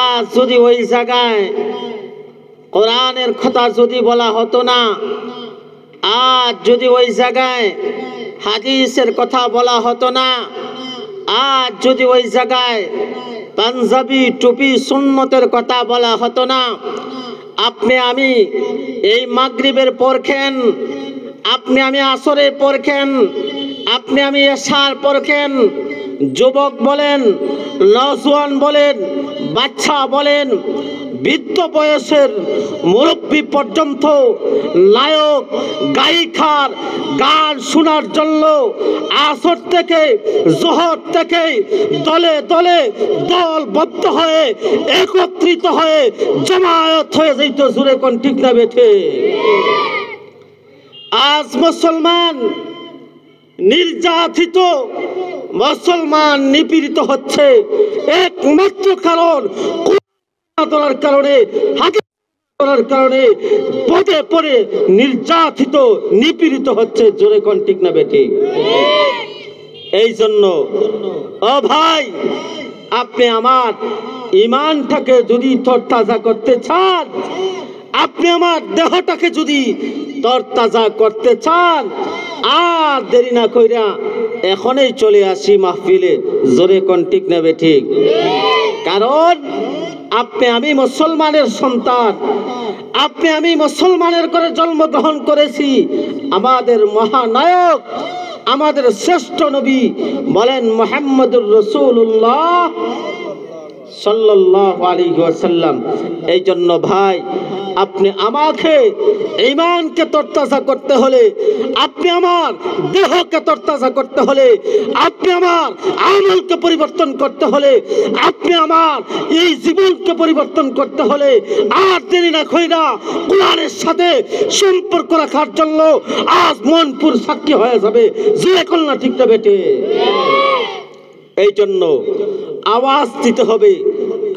আজ যদি ওই জায়গায় কোরআনের কথা যদি বলা হতো না, আজ যদি ওই জায়গায় হাদিসের কথা বলা হতো না, আজ যদি ওই জায়গায় পাঞ্জাবি টুপি সুন্নতের কথা বলা হতো না, আপনি আমি এই মাগরিবের পড়ছেন, আপনি আমি আসরে পড়ছেন, আপনি আমি এশার পড়ছেন, যুবক বলেন, নওজোয়ান বলেন, বাচ্চা বলেন, বৃদ্ধ বয়সের মুরব্বী পর্যন্ত নায়ক গায়িকার গান শোনার জন্য আসর থেকে জোহর থেকে দলে দলে দলবদ্ধ হয়ে একত্রিত হয়ে জমায়েত হয়ে যাইতো। জোরে কোন ঠিক না বেঠে? আজ মুসলমান নির্যাতিত, মুসলমান নিপীড়িত হচ্ছে একমাত্র কারণ করার কারণে, হাদিস করার কারণে পদে পদে নির্যাতিত নিপীড়িত হচ্ছে। জোরে কোন ঠিক না বেঠি? এই জন্য ও ভাই, আপনি আমার ইমানটাকে যদি তরতাজা করতে চান, আপনি আমার দেহটাকে যদি তরতাজা করতে চান, আর দেরি না কইরা এখনই চলে আসি মাহফিলে। জোরে কোন ঠিক না বেঠিক? কারণ আপনি আমি মুসলমানের সন্তান, আপনি আমি মুসলমানের করে জন্মগ্রহণ করেছি। আমাদের মহানায়ক, আমাদের শ্রেষ্ঠ নবী বলেন মুহাম্মদুর রাসূলুল্লাহ সাল্লাল্লাহু আলাইহি ওয়াসাল্লাম। এই জন্য ভাই, আপনি আমাকে ঈমানকে তরতাজা করতে হলে, আপনি আমার দেহকে তরতাজা করতে হলে, আপনি আমার আমলকে পরিবর্তন করতে হলে, আপনি আমার এই জীবনকে পরিবর্তন করতে হলে আর দেরি না কইরা কোরআনের সাথে সম্পর্ক রাখার জন্য আজ মনপুর সাক্ষী হয়ে যাবে। যে কল্যাণ ঠিক না বেটে? এই জন্য আওয়াজ দিতে হবে,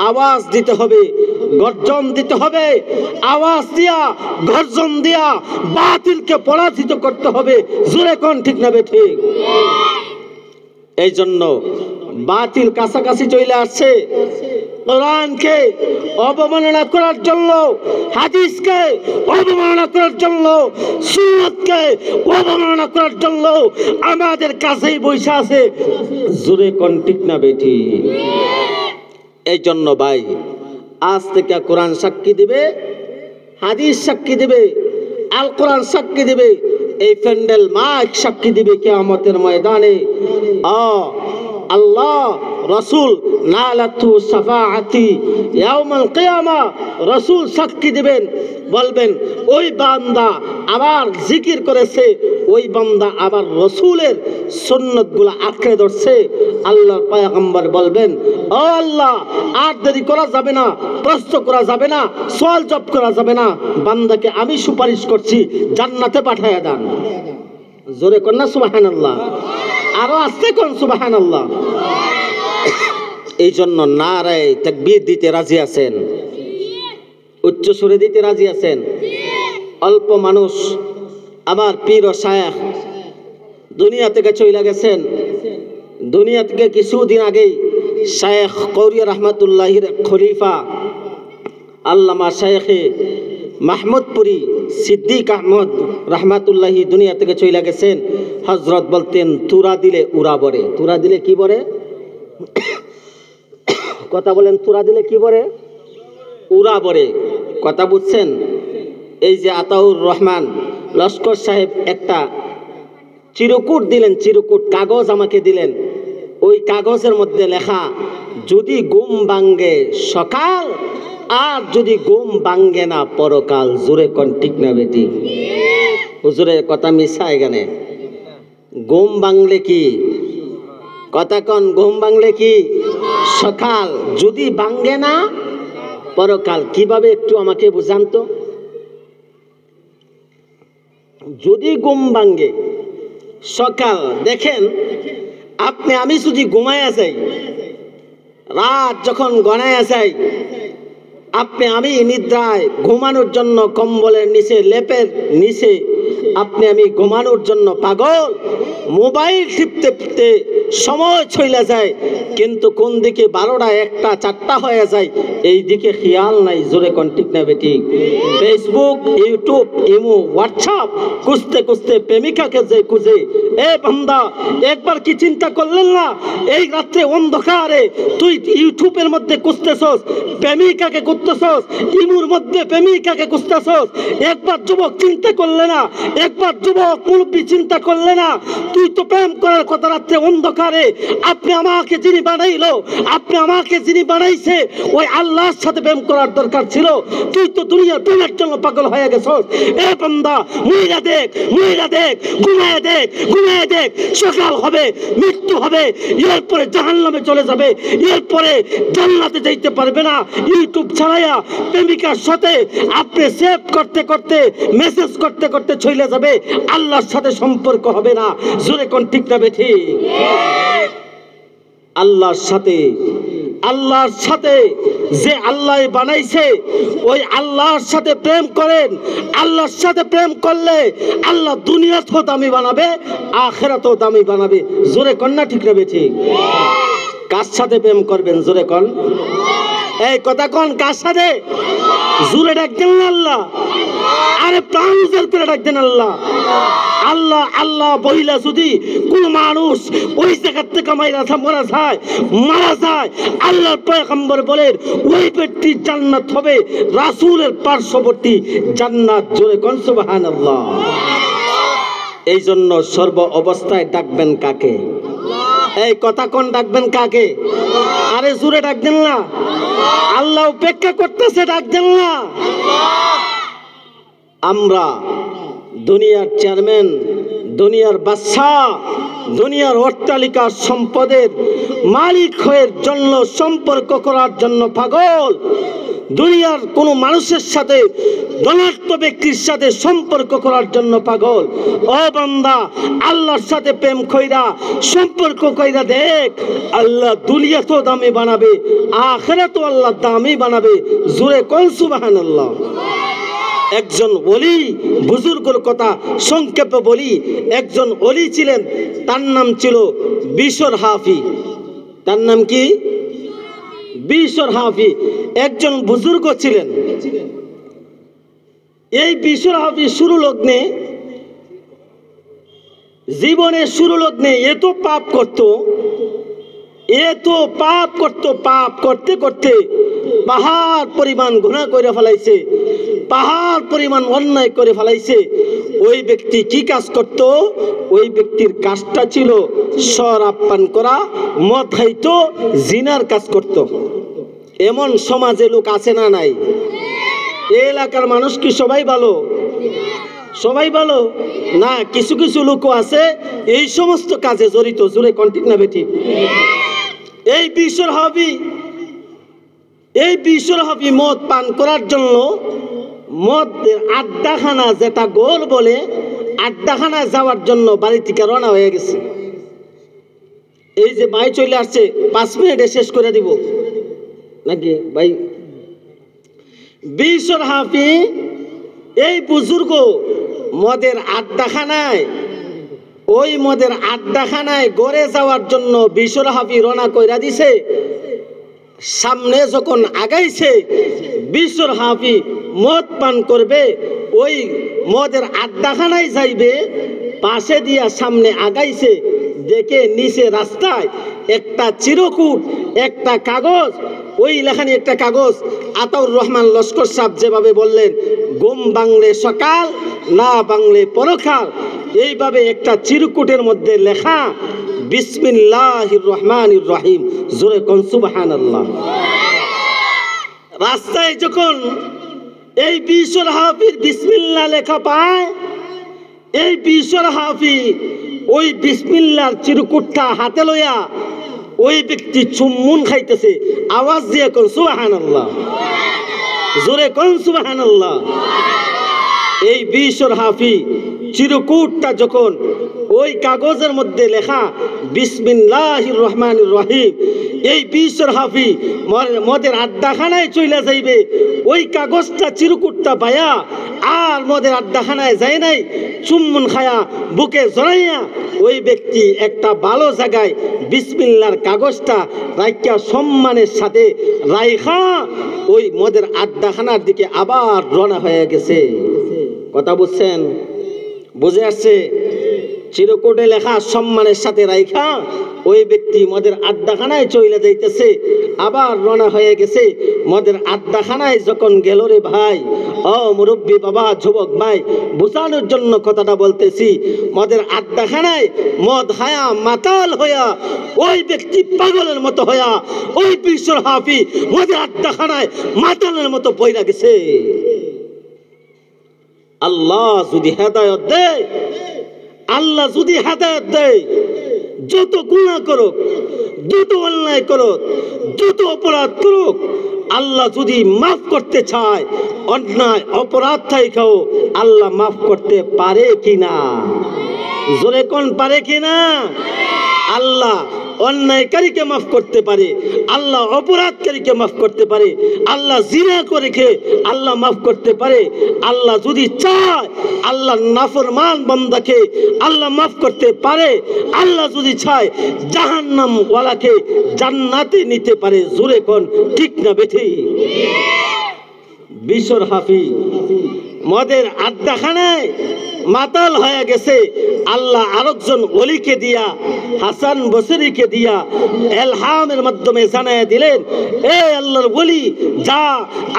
আওয়াজ দিতে হবে, গর্জন দিতে হবে, আওয়াজ দিয়া গর্জন দিয়া বাতিলকে পরাজিত করতে হবে। জোরে কোন ঠিক না বেঠি? এই জন্য বাতিল কাছাকাছি চলে আসছে। কোরআনকে অবমাননা করার জন্য, হাদিসকে অবমাননা করার জন্য, সুন্নাতকে অবমাননা করার জন্য আমাদের কাছেই বসে আছে। জোরে কোন ঠিক না বেঠি? এই জন্য ভাই, আজ থেকে কোরআন সাক্ষী দিবে, হাদিস সাক্ষী দিবে, আল কোরআন সাক্ষী দিবে, এই প্যান্ডেল মাইক সাক্ষী দিবে কিয়ামতের ময়দানে। আল্লাহ রাসূল নালাতু শাফাআতি ইয়াউমাল কিয়ামা, রাসূল সাক্ষী দিবেন, বলবেন ওই বান্দা আমার জিকির করেছে, ওই বান্দা আবার রাসূলের সুন্নাতগুলো আঁকড়ে ধরছে। আল্লাহর পয়গম্বর বলবেন, ও আল্লাহ, আর দেরি করা যাবে না, প্রশ্ন করা যাবে না, সওয়াল জবাব করা যাবে না, বান্দাকে আমি সুপারিশ করছি, জান্নাতে পাঠায়া দেন। জোরে কোন না সুবহানাল্লাহ? আরো আস্তে কোন সুবহানাল্লাহ? এই জন্য নারায়ে তাকবীর দিতে রাজি আছেন? উচ্চ সুরে দিতে রাজি আছেন? অল্প মানুষ, আমার পীর ও শায়েখ দুনিয়া থেকে চলে গেছেন। দুনিয়া থেকে কিছুদিন আগেই শায়েখ কৌরিয়া রহমাতুল্লাহির খলিফা আল্লামা শায়েখে মাহমুদপুরি সিদ্দিক আহমদ রহমাতুল্লাহি দুনিয়া থেকে চলে গেছেন। হযরত বলতেন, তুরা দিলে উড়া বরে। তুরা দিলে কি বরে? কথা বলেন, তুরা দিলে কি বরে? উড়া বরে। কথা বুঝছেন? এই যে আতাউর রহমান লস্কর সাহেব একটা চিরকুট দিলেন, চিরকুট কাগজ আমাকে দিলেন। ওই কাগজের মধ্যে লেখা, যদি ঘুম ভাঙ্গে সকাল, আর যদি ঘুম ভাঙ্গে না পরকাল। জোরে কোন ঠিক না বেটি? হুজুরের কথা মিশা এখানে। ঘুম ভাঙলে কি কথা কন? ঘুম ভাঙলে কি সকাল, যদি ভাঙ্গে না পরকাল। কিভাবে একটু আমাকে বুঝান তো? যদি ঘুম ভাঙ্গে সকাল, দেখেন আপনি আমি যদি ঘুমায় যাই, রাত যখন গড়ায় যাই, আপনি আমি নিদ্রায় ঘুমানোর জন্য কম্বলের নিচে, লেপের নিচে আপনি আমি ঘুমানোর জন্য পাগল, মোবাইল টিপতে টিপতে সময় চলে যায়, কিন্তু কোন দিকে 12টা 1টা 4টা হয়ে যায় এই দিকে খেয়াল নাই। জোরে কোন ঠিক না বেঠিক? ফেসবুক, ইউটিউব, ইমো, হোয়াটসঅ্যাপ খুঁজতে খুঁজতে প্রেমিকাকে যে খুঁজে। এ বান্দা, একবার কি চিন্তা করলেন না এই রাত্রে অন্ধকারে তুই ইউটিউবের মধ্যে খুঁজতেছস, প্রেমিকাকে খুঁজতেছস, ইমুর মধ্যে প্রেমিকাকে খুঁজতেছস? একবার যুবক চিন্তা করলে না? একবার যুবক মুরব্বী চিন্তা করলে না? তুই তো প্রেম করার কথা রাত্রে অন্ধকারে। আপনি আমাকে যিনি বানাইলো, আপনি আমাকে যিনি বানাইছে, ওই আল্লাহর সাথে প্রেম করার দরকার ছিল। তুই তো দুনিয়ার প্রেমের জন্য পাগল হয়ে গেছস। এ বান্দা, মুইরা দেখ, মুইরা দেখ, ঘুমায় দেখ, ঘুমায় দেখ, সকাল হবে, মৃত্যু হবে, এরপরে জাহান্নামে চলে যাবে, এরপরে জান্নাতে যাইতে পারবে না। ইউটিউব ছাড়াইয়া প্রেমিকার সাথে আপনি সেভ করতে করতে, মেসেজ করতে করতে চলে যাবে, আল্লাহর সাথে সম্পর্ক হবে না। জোরে কোন ঠিক না বেঠিক? আল্লাহর সাথে, আল্লাহর সাথে যে আল্লাহ বানাইছে ওই আল্লাহর সাথে প্রেম করেন। আল্লাহর সাথে প্রেম করলে আল্লাহ দুনিয়াতেও দামি বানাবে, আখিরাতেও দামি বানাবে। জোরে কোন না ঠিক না বেঠিক? কার সাথে প্রেম করবেন? জোরে কোন, এই কথা কোন, কার সাথে? জোরে ডাক দেন আল্লাহ। আরে প্রাণ উজাড় করে ডাক দেন আল্লাহ। আল্লাহ আল্লাহ বইলা যদি কোন মানুষ ওই জায়গা থেকে মারা যায়, আল্লাহর পয়গম্বর বলেন ওই ব্যক্তির জান্নাত হবে রাসূলের পার্শ্ববর্তী জান্নাত। জোরে কোন সুবহানাল্লাহ। এই জন্য সর্ব অবস্থায় ডাকবেন কাকে? এই কথা কোন, ডাকবেন কাকে? আরে জোরে ডাক দেন না। আল্লাহ অপেক্ষা করতেছে, ডাক দেন না। আমরা দুনিয়ার চেয়ারম্যান, দুনিয়ার বাদশা, দুনিয়ার অট্টালিকা সম্পদের মালিক হয়ে জন্য সম্পর্ক করার জন্য পাগল। দুনিয়ার কোন মানুষের সাথে, ধনাঢ্য ব্যক্তির সাথে সম্পর্ক করার জন্য পাগল। ও বান্দা, আল্লাহর সাথে প্রেম কইরা, সম্পর্ক কইরা দেখ, আল্লাহ দুনিয়াতেও দামি বানাবে, আখিরাতেও আল্লাহ দামি বানাবে। জোরে কোন সুবহানাল্লাহ। একজন ওলি, বুজুর্গের কথা সংক্ষেপে বলি। একজন ওলি ছিলেন, তার নাম ছিল বিশর হাফি। তার নাম কি? বিশর হাফি। একজন বুজুর্গ ছিলেন। এই বিশর হাফি শুরু লগ্নে, জীবনের শুরু লগ্নে এত পাপ করত, এত পাপ করত, পাপ করতে করতে পাহাড় পরিমাণ গুনাহ করে ফেলাইছে, পাহাড় পরিমাণ অন্যায় করে ফেলাইছে। ওই ব্যক্তি কি কাজ করত? ওই ব্যক্তির কাজটা ছিল শরাব পান করা, মদ খাইতো, জিনার কাজ করত। এমন সমাজে লোক আছে না নাই? এই এলাকার মানুষ কি সবাই ভালো? সবাই ভালো না, কিছু কিছু লোকও আছে এই সমস্ত কাজে জড়িত। জোরে কোন ঠিক না বেঠিক? এই বিশর হাবি মদ পান করার জন্য মদের আড্ডাখানা, যেটা গোল বলে, আড্ডাখানা যাওয়ার জন্য বাড়ি থেকে রওনা হয়ে গেছে। এই যে ভাই চলে আসছে, 5 মিনিটে শেষ করে দিব নাকি ভাই? বিশর হাফি এই বুজুর্গ মদের আড্ডাখানায়, ওই মদের আড্ডাখানায় গড়ে যাওয়ার জন্য বিশর হাফি রওনা কইরা দিছে। সামনে যখন আগাইছে, বিশর হাফি মদ পান করবে, ওই মদের আড্ডাখানায় যাইবে, পাশে দিয়া সামনে আগাইছে, দেখে নিচে রাস্তায় একটা চিরকুট, একটা কাগজ, ওই লেখানি একটা কাগজ। আতাউর রহমান লস্কর সাহেব যেভাবে বললেন, ঘুম বাংলে সকাল, না বাংলে পরকাল, এইভাবে একটা চিরকুটের মধ্যে লেখা বিসমিল্লাহির রহমানির রহিম। জোরে কোন সুবহানাল্লাহ। রাস্তায় যখন এই বিশর হাফির বিসমিল্লাহ লেখা পায়, এই বিশর হাফি ওই বিসমিল্লাহর চিরকুটটা হাতে লইয়া ওই ব্যক্তি চুম্বন খাইতেছে। আওয়াজ দিয়ে কোন সুবহানাল্লাহ। জোরে কোন সুবহানাল্লাহ। এই বিশর হাফি চিরকুটটা যখন ওই কাগজের মধ্যে লেখা বিসমিল্লাহির রহমানির রহিম, এই বিশ্বর হাফি মদের আড্ডাখানায় চলে যাইবে, ওই কাগজটা চিরকুটটা পায়া আর মদের আড্ডাখানায় যায় নাই, চুম্বন খায়া বুকে জড়াইয়া ওই ব্যক্তি একটা ভালো জায়গায় বিসমিল্লার কাগজটা রাইখা সম্মানের সাথে রাইখা ওই মদের আড্ডাখানার দিকে আবার রওনা হয়ে গেছে। কথা বুঝছেন? বুঝে আসছে? চিরকুটে লেখা সম্মানের সাথে রাইখা ওই ব্যক্তি মদের আড্ডাখানায় চলে যাইতেছে, আবার রওনা হয়ে গেছে। মদের আড্ডাখানায় যখন গেল রে ভাই, ও মুরব্বী বাবা, যুবক ভাই, বোঝানোর জন্য কথাটা বলতেছি, মদের আড্ডাখানায় মদ হায়া মাতাল হইয়া ওই ব্যক্তি পাগলের মতো হইয়া ওই বিশ্বর হাফি মদের আড্ডাখানায় মাতালের মতো পয়রা গেছে। আল্লাহ যদি হেদায়েত দেয়, আল্লাহ যদি হেদায়েত দেয়, যত গুনাহ করুক, যত অন্যায় করুক, যত অপরাধ করুক, আল্লাহ যদি মাফ করতে চায়, অন্যায় অপরাধ থাইকাও আল্লাহ মাফ করতে পারে কিনা? জোরে কোন পারে কিনা? আল্লাহ অন্যায়কারীকে মাফ করতে পারে, আল্লাহ অপরাধকারীকে মাফ করতে পারে, আল্লাহ জিনা করেকে আল্লাহ মাফ করতে পারে। আল্লাহ যদি চায়, আল্লাহ নাফরমান বান্দাকে আল্লাহ মাফ করতে পারে। আল্লাহ যদি চায়, জাহান্নাম ওয়ালাকে জান্নাতে নিতে পারে। জোরে কোন ঠিক না বেঠি? বিশ্বর হাফি মদের আড্ডাখানায় মাতাল হয়ে গেছে। আল্লাহ আরেকজন ওলিকে দিয়া, হাসান বসরিকে দিয়া এলহামের মাধ্যমে জানায় দিলেন, এ আল্লাহর ওলি, যা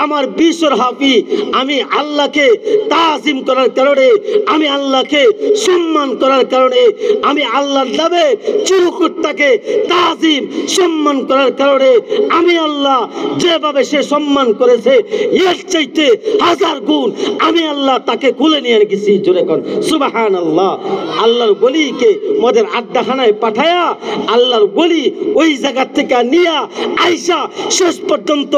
আমার বিশ্বর হাফি, আমি আল্লাহকে তাজিম করার কারণে, আমি আল্লাহকে সম্মান করার কারণে, আমি আল্লাহর নামে চিরকুটটাকে তাজিম সম্মান করার কারণে, আমি আল্লাহ যেভাবে সে সম্মান করেছে এর চাইতে 1000 গুণ আমি আল্লাহ তাকে কুলে নিয়ে গেছি। জোরে কোন সুবহানাল্লাহ। আল্লাহর ওলিকে মদের আড্ডাখানায় পাঠায়া আল্লাহর ওলি ওই জায়গা থেকে নিয়া আইসা শেষ পর্যন্ত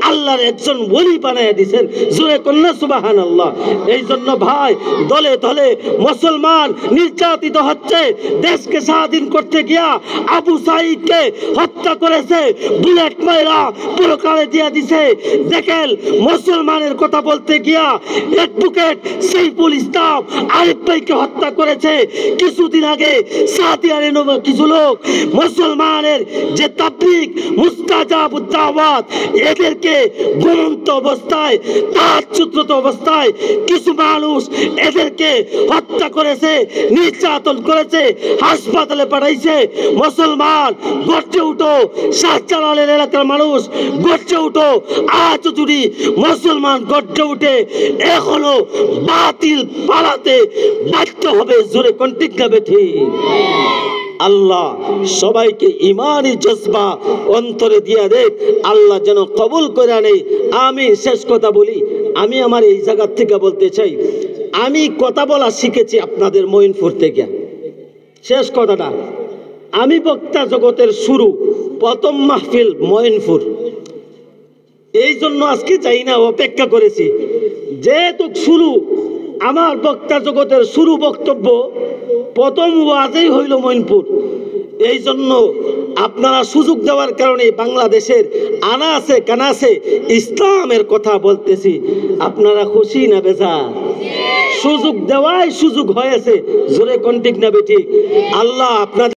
আল্লাহর একজন ওলি বানায়া দিয়েছেন। জোরে কোন না সুবহানাল্লাহ। এই জন্য ভাই, দলে দলে মুসলমান নির্যাতিত হচ্ছে। দেশকে স্বাধীন করতে গিয়া আবু সাঈদকে হত্যা করেছে, বুলেট মাইরা পুরকালে দিয়া দিছে। দেখেন, মুসলমানের কথা বলতে গিয়া অ্যাডভোকেট সাইফুল ইসলাম আরিফ ভাইকে হত্যা করেছে। কিছুদিন আগে সাদিয়ারে কিছু লোক মুসলমানের যে তাবলীগ মুস্তাজাবুদ দাওয়াত, এদেরকে ঘুমন্ত অবস্থায়, তাহাজ্জুদরত অবস্থায় কিছু মানুষ এদেরকে হত্যা করেছে, নির্যাতন করেছে, হাসপাতালে পাঠাইছে। মুসলমান গর্জে উঠো, শাহজালালের এলাকার মানুষ গর্জে উঠো। আজ যদি মুসলমান গর্জে উঠে, এখনো বাতিল পালাতে বাধ্য হবে। জোরে কোন ঠিক না বেঠি? আল্লাহ সবাইকে ইমানি জজবা অন্তরে দিয়া দেখ, আল্লাহ যেন কবুল করে নেই। আমি শেষ কথা বলি, আমি আমার এই জায়গা থেকে বলতে চাই, আমি কথা বলা শিখেছি আপনাদের মঈনপুর থেকে। শেষ কথাটা, আমি বক্তা জগতের শুরু, প্রথম মাহফিল মঈনপুর। এই জন্য আজকে চাই না, অপেক্ষা করেছি। যেহেতু শুরু, আমার বক্তা জগতের শুরু বক্তব্য প্রথম ওয়াজেই হইল মঈনপুর। এই জন্য আপনারা সুযোগ দেওয়ার কারণে বাংলাদেশের আনাসে কানাসে ইসলামের কথা বলতেছি। আপনারা খুশি না বেজার? সুযোগ দেওয়াই সুযোগ হয়েছে। জোরে কোন ঠিক না বেঠিক? আল্লাহ আপনাদের